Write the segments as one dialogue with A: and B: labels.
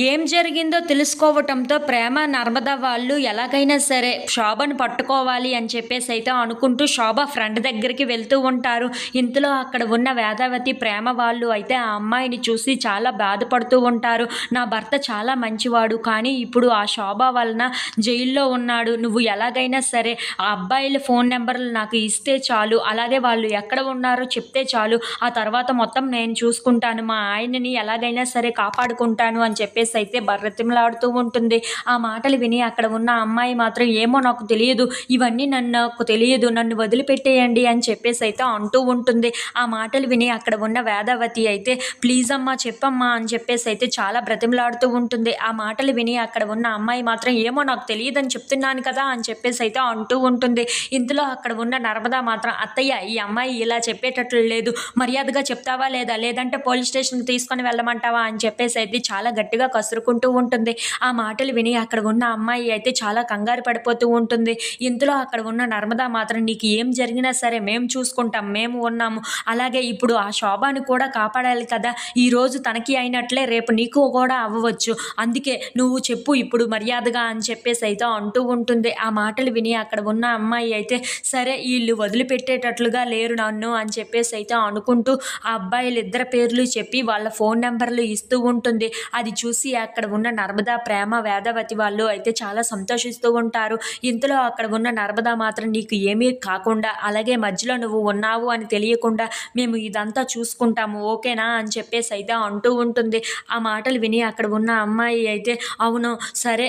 A: ఏం జరిగిందో తెలుసుకోవటంతో ప్రేమ నర్మద వాళ్ళు ఎలాగైనా సరే శోభను పట్టుకోవాలి అని చెప్పేసి అయితే అనుకుంటూ శోభ ఫ్రెండ్ దగ్గరికి వెళ్తూ ఉంటారు. ఇంతలో అక్కడ ఉన్న వేదావతి ప్రేమ వాళ్ళు అయితే ఆ అమ్మాయిని చూసి చాలా బాధపడుతూ ఉంటారు. నా భర్త చాలా మంచివాడు, కానీ ఇప్పుడు ఆ శోభ వలన జైల్లో ఉన్నాడు. నువ్వు ఎలాగైనా సరే ఆ అబ్బాయిల ఫోన్ నెంబర్లు నాకు ఇస్తే చాలు, అలాగే వాళ్ళు ఎక్కడ ఉన్నారో చెప్తే చాలు, ఆ తర్వాత మొత్తం నేను చూసుకుంటాను, మా ఆయనని ఎలాగైనా సరే కాపాడుకుంటాను అని చెప్పేసి అయితే బర్రెతిమలాడుతూ ఉంటుంది. ఆ మాటలు విని అక్కడ ఉన్న అమ్మాయి మాత్రం ఏమో నాకు తెలియదు, ఇవన్నీ నాకు తెలియదు, నన్ను వదిలిపెట్టేయండి అని చెప్పేసి అయితే అంటూ ఉంటుంది. ఆ మాటలు విని అక్కడ ఉన్న వేదవతి అయితే ప్లీజ్ అమ్మా చెప్పమ్మా అని చెప్పేసి అయితే చాలా బ్రతిమలాడుతూ ఉంటుంది. ఆ మాటలు విని అక్కడ ఉన్న అమ్మాయి మాత్రం ఏమో నాకు తెలియదని చెప్తున్నాను కదా అని చెప్పేసి అయితే అంటూ ఉంటుంది. ఇంతలో అక్కడ ఉన్న నర్మద మాత్రం అత్తయ్య ఈ అమ్మాయి ఇలా చెప్పేటట్లు లేదు, మర్యాదగా చెప్తావా లేదా, లేదంటే పోలీస్ స్టేషన్కి తీసుకొని వెళ్ళమంటావా అని చెప్పేసి అయితే చాలా గట్టిగా కసురుకుంటూ ఉంటుంది. ఆ మాటలు విని అక్కడ ఉన్న అమ్మాయి అయితే చాలా కంగారు పడిపోతూ ఉంటుంది. ఇంతలో అక్కడ ఉన్న నర్మద మాత్రం నీకు ఏం జరిగినా సరే మేము చూసుకుంటాం, మేము ఉన్నాము, అలాగే ఇప్పుడు ఆ శోభాని కూడా కాపాడాలి కదా, ఈరోజు తనకి అయినట్లే రేపు నీకు కూడా అవ్వవచ్చు, అందుకే నువ్వు చెప్పు ఇప్పుడు మర్యాదగా అని చెప్పేసి అయితే అంటూ ఉంటుంది. ఆ మాటలు విని అక్కడ ఉన్న అమ్మాయి అయితే సరే వీళ్ళు వదిలిపెట్టేటట్లుగా లేరు నన్ను అని చెప్పేసి అయితే అనుకుంటూ ఆ అబ్బాయిలు ఇద్దరి పేర్లు చెప్పి వాళ్ళ ఫోన్ నెంబర్లు ఇస్తూ ఉంటుంది. అది చూసి అక్కడ ఉన్న నర్మద ప్రేమ వేదవతి వాళ్ళు అయితే చాలా సంతోషిస్తూ ఉంటారు. ఇంతలో అక్కడ ఉన్న నర్మద మాత్రం నీకు ఏమీ కాకుండా, అలాగే మధ్యలో నువ్వు ఉన్నావు అని తెలియకుండా మేము ఇదంతా చూసుకుంటాము ఓకేనా అని చెప్పేసి అయితే అంటూ ఉంటుంది. ఆ మాటలు విని అక్కడ ఉన్న అమ్మాయి అయితే అవును సరే,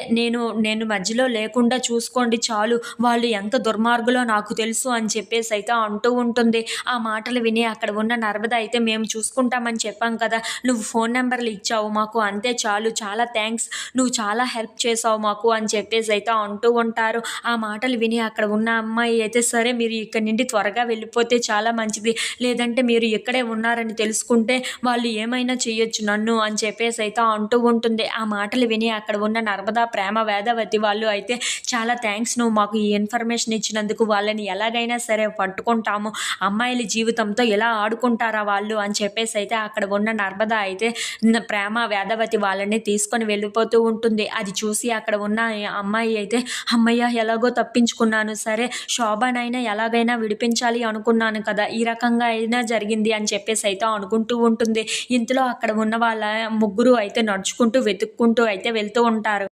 A: నేను మధ్యలో లేకుండా చూసుకోండి చాలు, వాళ్ళు ఎంత దుర్మార్గులో నాకు తెలుసు అని చెప్పేసి అయితే అంటూ ఉంటుంది. ఆ మాటలు విని అక్కడ ఉన్న నర్మద అయితే మేము చూసుకుంటామని చెప్పాం కదా, నువ్వు ఫోన్ నెంబర్లు ఇచ్చావు మాకు అంతే చాలు, చాలా థ్యాంక్స్, నువ్వు చాలా హెల్ప్ చేసావు మాకు అని చెప్పేసి అయితే అంటూ ఉంటారు. ఆ మాటలు విని అక్కడ ఉన్న అమ్మాయి అయితే సరే మీరు ఇక్కడి నుండి త్వరగా వెళ్ళిపోతే చాలా మంచిది, లేదంటే మీరు ఇక్కడే ఉన్నారని తెలుసుకుంటే వాళ్ళు ఏమైనా చేయొచ్చు నన్ను అని చెప్పేసి అయితే అంటూ ఉంటుంది. ఆ మాటలు విని అక్కడ ఉన్న నర్మద ప్రేమ వేదవతి వాళ్ళు అయితే చాలా థ్యాంక్స్, నువ్వు మాకు ఈ ఇన్ఫర్మేషన్ ఇచ్చినందుకు, వాళ్ళని ఎలాగైనా సరే పట్టుకుంటాము, అమ్మాయిల జీవితంతో ఎలా ఆడుకుంటారా వాళ్ళు అని చెప్పేసి అయితే అక్కడ ఉన్న నర్మద అయితే ప్రేమ వేదవతి వాళ్ళని తీసుకొని వెళ్ళిపోతూ ఉంటుంది. అది చూసి అక్కడ ఉన్న అమ్మాయి అయితే అమ్మయ్య ఎలాగో తప్పించుకున్నాను, సరే శోభనైనా ఎలాగైనా విడిపించాలి అనుకున్నాను కదా, ఈ రకంగా అయినా జరిగింది అని చెప్పేసి అయితే అనుకుంటూ ఉంటుంది. ఇంతలో అక్కడ ఉన్న వాళ్ళ ముగ్గురు అయితే నడుచుకుంటూ వెతుక్కుంటూ అయితే వెళ్తూ ఉంటారు.